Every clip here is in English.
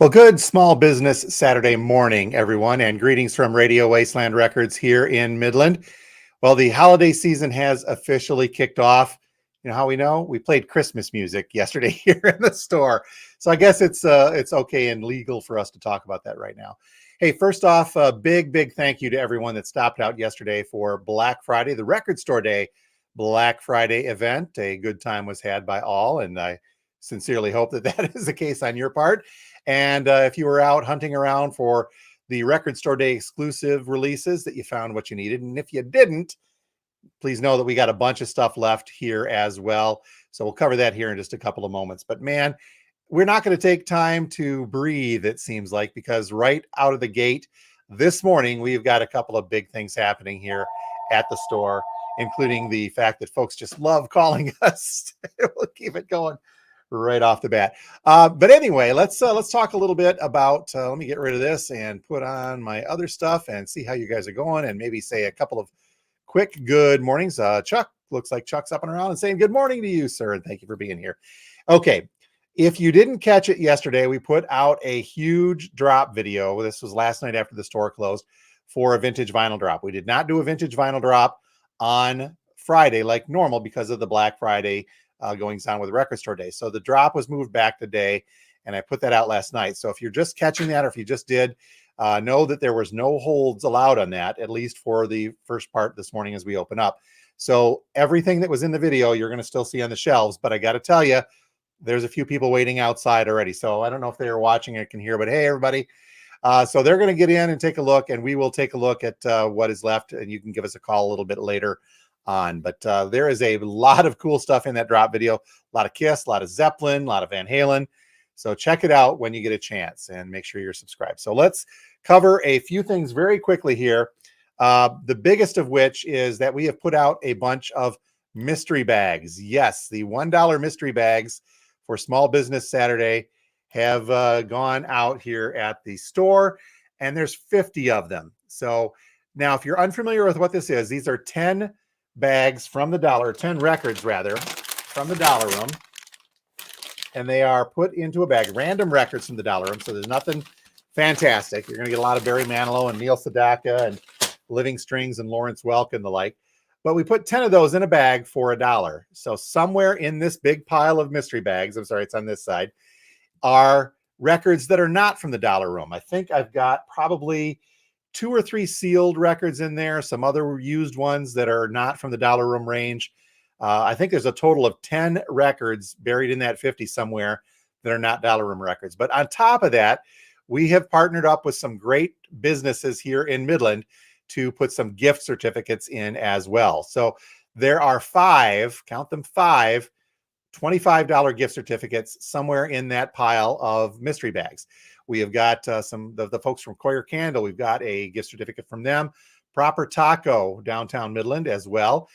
Well, good Small Business Saturday morning, everyone, and greetings from Radio Wasteland Records here in Midland. Well, the holiday season has officially kicked off. You know how we know? We played Christmas music yesterday here in the store. So I guess it's okay and legal for us to talk about that right now. Hey, first off, a big thank you to everyone that stopped out yesterday for Black Friday, the Record Store Day Black Friday event. A good time was had by all, and I sincerely hope that that is the case on your part. And if you were out hunting around for the Record Store Day exclusive releases, that you found what you needed. And if you didn't, please know that we got a bunch of stuff left here as well. So we'll cover that here in just a couple of moments. But man, we're not going to take time to breathe, it seems like, because right out of the gate this morning, we've got a couple of big things happening here at the store, including the fact that folks just love calling us. We'll keep it going right off the bat. But anyway, let's talk a little bit about, let me get rid of this and put on my other stuff and see how you guys are going, and maybe say a couple of quick good mornings. Chuck, looks like Chuck's up and around and saying good morning to you, sir, and thank you for being here. Okay, if you didn't catch it yesterday, we put out a huge drop video. This was last night after the store closed for a vintage vinyl drop. We did not do a vintage vinyl drop on Friday like normal because of the Black Friday goings on with Record Store Day. So the drop was moved back today, and I put that out last night. So if you're just catching that, or if you just did, know that there was no holds allowed on that, at least for the first part this morning as we open up. So everything that was in the video, you're going to still see on the shelves, but I got to tell you, there's a few people waiting outside already. So I don't know if they are watching or can hear, but hey, everybody. So they're going to get in and take a look, and we will take a look at what is left, and you can give us a call a little bit later on. But there is a lot of cool stuff in that drop video, a lot of Kiss, a lot of Zeppelin, a lot of Van Halen. So check it out when you get a chance, and make sure you're subscribed. So let's cover a few things very quickly here. The biggest of which is that we have put out a bunch of mystery bags. Yes, the $1 mystery bags for Small Business Saturday have gone out here at the store, and there's 50 of them. So now, if you're unfamiliar with what this is, these are 10 bags from the dollar, 10 records rather, from the dollar room, and they are put into a bag, random records from the dollar room. So there's nothing fantastic. You're going to get a lot of Barry Manilow and Neil Sedaka and Living Strings and Lawrence Welk and the like. But we put 10 of those in a bag for $1. So somewhere in this big pile of mystery bags, I'm sorry, it's on this side, are records that are not from the dollar room. I think I've got probably 2 or 3 sealed records in there, some other used ones that are not from the dollar room range. I think there's a total of 10 records buried in that 50 somewhere that are not dollar room records. But on top of that, we have partnered up with some great businesses here in Midland to put some gift certificates in as well. So there are 5, count them 5, $25 gift certificates somewhere in that pile of mystery bags. We have got some of the folks from Coyer Candle. We've got a gift certificate from them. Proper Taco, downtown Midland as well.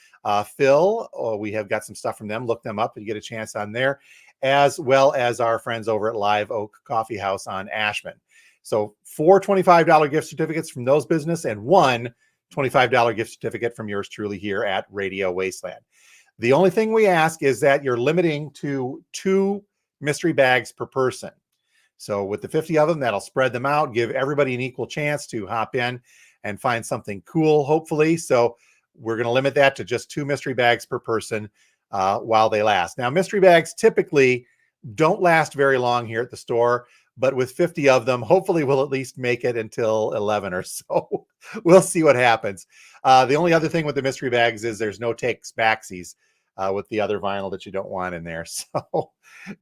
Phil, we have got some stuff from them. Look them up if you get a chance on there, as well as our friends over at Live Oak Coffee House on Ashman. So 4 $25 gift certificates from those business, and 1 $25 gift certificate from yours truly here at Radio Wasteland. The only thing we ask is that you're limiting to 2 mystery bags per person. So with the 50 of them, that'll spread them out, give everybody an equal chance to hop in and find something cool, hopefully. So we're going to limit that to just 2 mystery bags per person while they last. Now, mystery bags typically don't last very long here at the store, but with 50 of them, hopefully we'll at least make it until 11 or so. We'll see what happens. The only other thing with the mystery bags is there's no takes backsies with the other vinyl that you don't want in there. So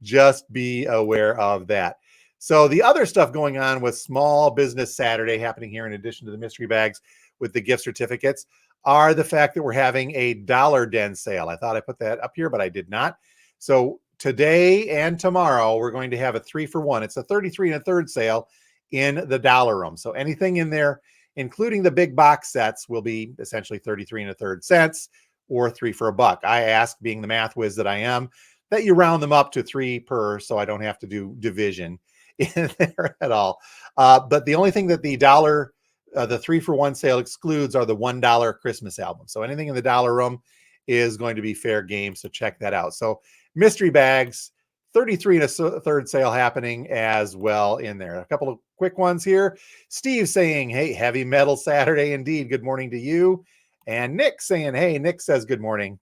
just be aware of that. So the other stuff going on with Small Business Saturday happening here, in addition to the mystery bags with the gift certificates, are the fact that we're having a Dollar Den sale. I thought I put that up here, but I did not. So today and tomorrow, we're going to have a 3-for-1. It's a 33 1/3 sale in the dollar room. So anything in there, including the big box sets, will be essentially 33 1/3 cents or 3 for $1. I ask, being the math whiz that I am, that you round them up to 3 per, so I don't have to do division in there at all. But the only thing that the 3-for-1 sale excludes are the $1 Christmas albums. So anything in the dollar room is going to be fair game. So check that out. So mystery bags, 33 and a third sale happening as well in there. A couple of quick ones here. Steve saying, hey, heavy metal Saturday indeed. Good morning to you. And Nick saying, hey, Nick says good morning.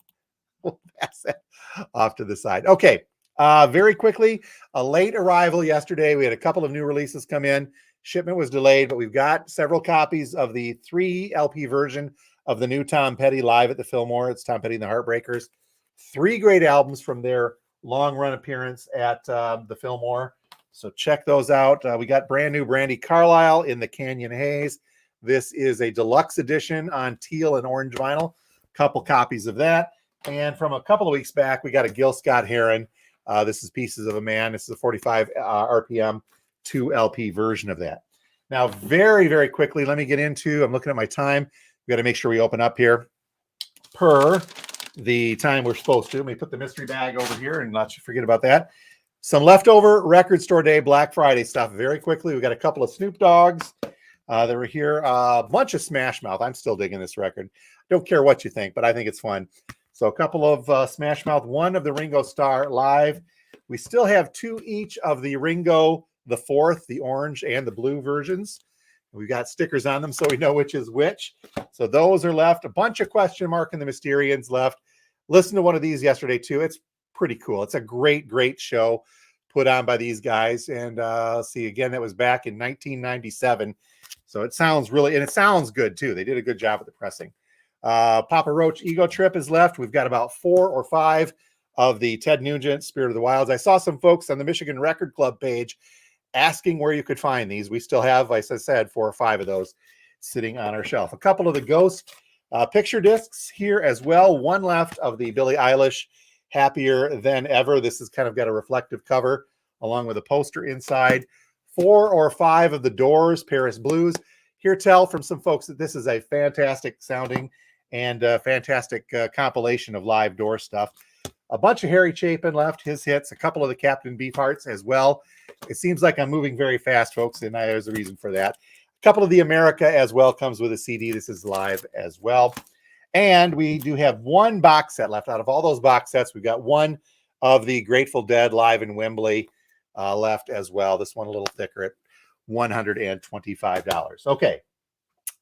We'll pass that off to the side. Okay. Very quickly, a late arrival yesterday. We had a couple of new releases come in. Shipment was delayed, but we've got several copies of the 3 LP version of the new Tom Petty live at the Fillmore. It's Tom Petty and the Heartbreakers. 3 great albums from their long run appearance at the Fillmore. So check those out. We got brand new Brandy Carlisle in the Canyon Haze. This is a deluxe edition on teal and orange vinyl. Couple copies of that. And from a couple of weeks back, we got a Gil Scott-Heron. This is Pieces of a Man. This is a 45 RPM 2 LP version of that. Now, very, very quickly, let me get into, I'm looking at my time. We got to make sure we open up here per the time we're supposed to. Let me put the mystery bag over here and not you forget about that. Some leftover Record Store Day Black Friday stuff very quickly. We got a couple of Snoop Dogs that were here. A bunch of Smash Mouth. I'm still digging this record. Don't care what you think, but I think it's fun. So a couple of Smash Mouth, one of the Ringo Starr live. We still have 2 each of the Ringo, the 4th, the orange and the blue versions. We've got stickers on them so we know which is which. So those are left. A bunch of question mark and the Mysterians left. Listen to one of these yesterday too. It's pretty cool. It's a great, great show put on by these guys. And see, again, that was back in 1997. So it sounds really, and it sounds good too. They did a good job at the pressing. Papa Roach Ego Trip is left. We've got about 4 or 5 of the Ted Nugent Spirit of the Wilds. I saw some folks on the Michigan Record Club page asking where you could find these. We still have, as I said, 4 or 5 of those sitting on our shelf. A couple of the Ghost picture discs here as well. One left of the Billie Eilish Happier Than Ever. This has kind of got a reflective cover along with a poster inside. 4 or 5 of the Doors Paris Blues. Hear tell from some folks that this is a fantastic sounding and fantastic compilation of live Door stuff. A bunch of Harry Chapin left, his hits, a couple of the Captain Beefhearts as well. It seems like I'm moving very fast, folks, and there's a reason for that. A couple of the America as well comes with a CD. This is live as well. And we do have 1 box set left. Out of all those box sets, we've got 1 of the Grateful Dead live in Wembley left as well. This one a little thicker at $125. Okay,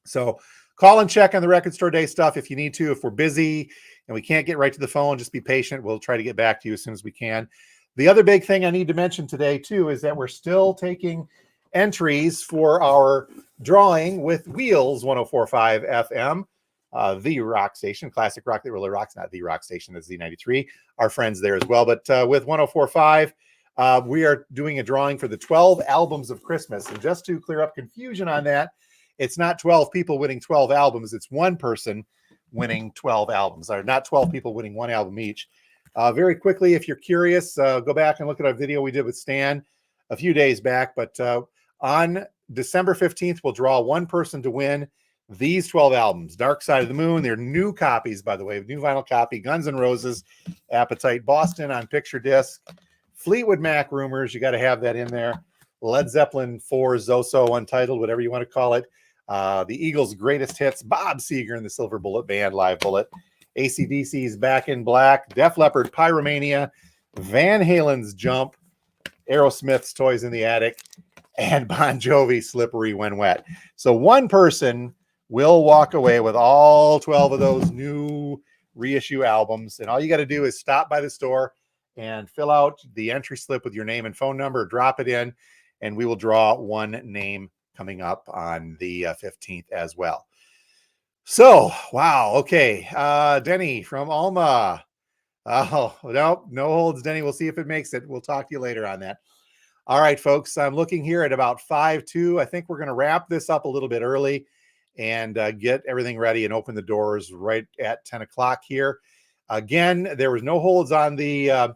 so call and check on the Record Store Day stuff if you need to. If we're busy and we can't get right to the phone, just be patient. We'll try to get back to you as soon as we can. The other big thing I need to mention today, too, is that we're still taking entries for our drawing with Wheels 104.5 FM, the rock station, classic rock that really rocks, not the rock station, that's Z93. Our friends there as well. But with 104.5, we are doing a drawing for the 12 albums of Christmas. And just to clear up confusion on that, it's not 12 people winning 12 albums. It's 1 person winning 12 albums, or not 12 people winning 1 album each. Very quickly, if you're curious, go back and look at our video we did with Stan a few days back. But on December 15th, we'll draw 1 person to win these 12 albums. Dark Side of the Moon. They're new copies, by the way. New vinyl copy. Guns N' Roses, Appetite, Boston on picture disc. Fleetwood Mac, Rumors. You got to have that in there. Led Zeppelin 4, Zoso, Untitled, whatever you want to call it. The Eagles' Greatest Hits. Bob Seger and the Silver Bullet Band, Live Bullet. AC/DC's Back in Black, Def Leppard, Pyromania, Van Halen's Jump, Aerosmith's Toys in the Attic, and Bon Jovi, Slippery When Wet. So 1 person will walk away with all 12 of those new reissue albums. And all you got to do is stop by the store and fill out the entry slip with your name and phone number, drop it in, and we will draw 1 name coming up on the 15th as well. So, wow. Okay. Denny from Alma. Oh, no holds, Denny. We'll see if it makes it. We'll talk to you later on that. All right, folks. I'm looking here at about 5:02. I think we're going to wrap this up a little bit early and get everything ready and open the doors right at 10 o'clock here. Again, there was no holds on the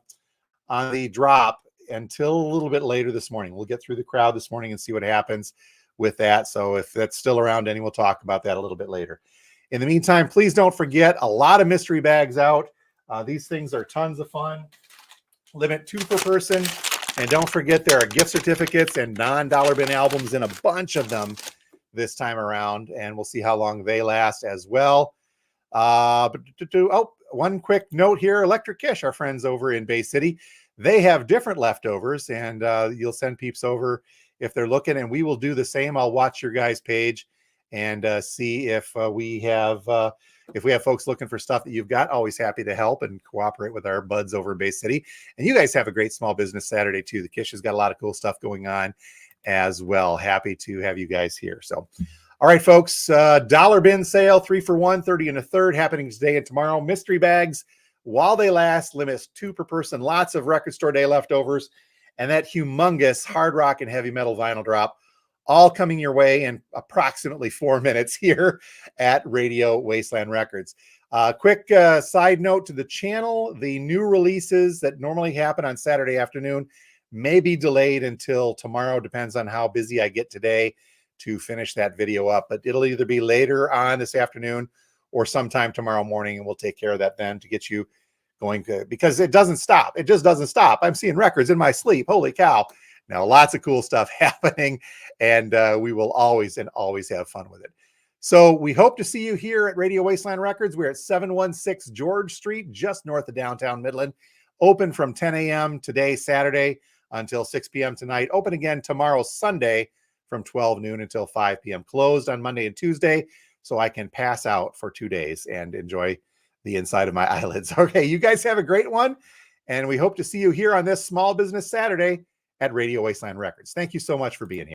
drop until a little bit later this morning. We'll get through the crowd this morning and see what happens with that. So if that's still around, Denny, we'll talk about that a little bit later. In the meantime, please don't forget, a lot of mystery bags out. These things are tons of fun. Limit 2 per person. And don't forget, there are gift certificates and non-dollar bin albums in a bunch of them this time around. And we'll see how long they last as well. One quick note here. Electric Kish, our friends over in Bay City, They have different leftovers, and you'll send peeps over if they're looking, and we will do the same. I'll watch your guys' page and see if we have folks looking for stuff that you've got. Always happy to help and cooperate with our buds over in Bay City. And you guys have a great Small Business Saturday too. The Kish has got a lot of cool stuff going on as well. Happy to have you guys here. So, all right, folks, dollar bin sale, 3 for $1, 30 and a third, happening today and tomorrow. Mystery bags, while they last, limits 2 per person. Lots of Record Store Day leftovers, and that humongous hard rock and heavy metal vinyl drop, all coming your way in approximately 4 minutes here at Radio Wasteland Records. Quick side note to the channel: the new releases that normally happen on Saturday afternoon may be delayed until tomorrow. Depends on how busy I get today to finish that video up, but it'll either be later on this afternoon or sometime tomorrow morning, and we'll take care of that then to get you going, because it doesn't stop. It just doesn't stop. I'm seeing records in my sleep. Holy cow. Now, lots of cool stuff happening, and we will always have fun with it. So we hope to see you here at Radio Wasteland Records. We're at 716 George Street, just north of downtown Midland. Open from 10 a.m. today, Saturday, until 6 p.m. tonight. Open again tomorrow, Sunday, from 12 noon until 5 p.m. Closed on Monday and Tuesday, so I can pass out for 2 days and enjoy the inside of my eyelids. Okay, you guys have a great one, and we hope to see you here on this Small Business Saturday at Radio Wasteland Records. Thank you so much for being here.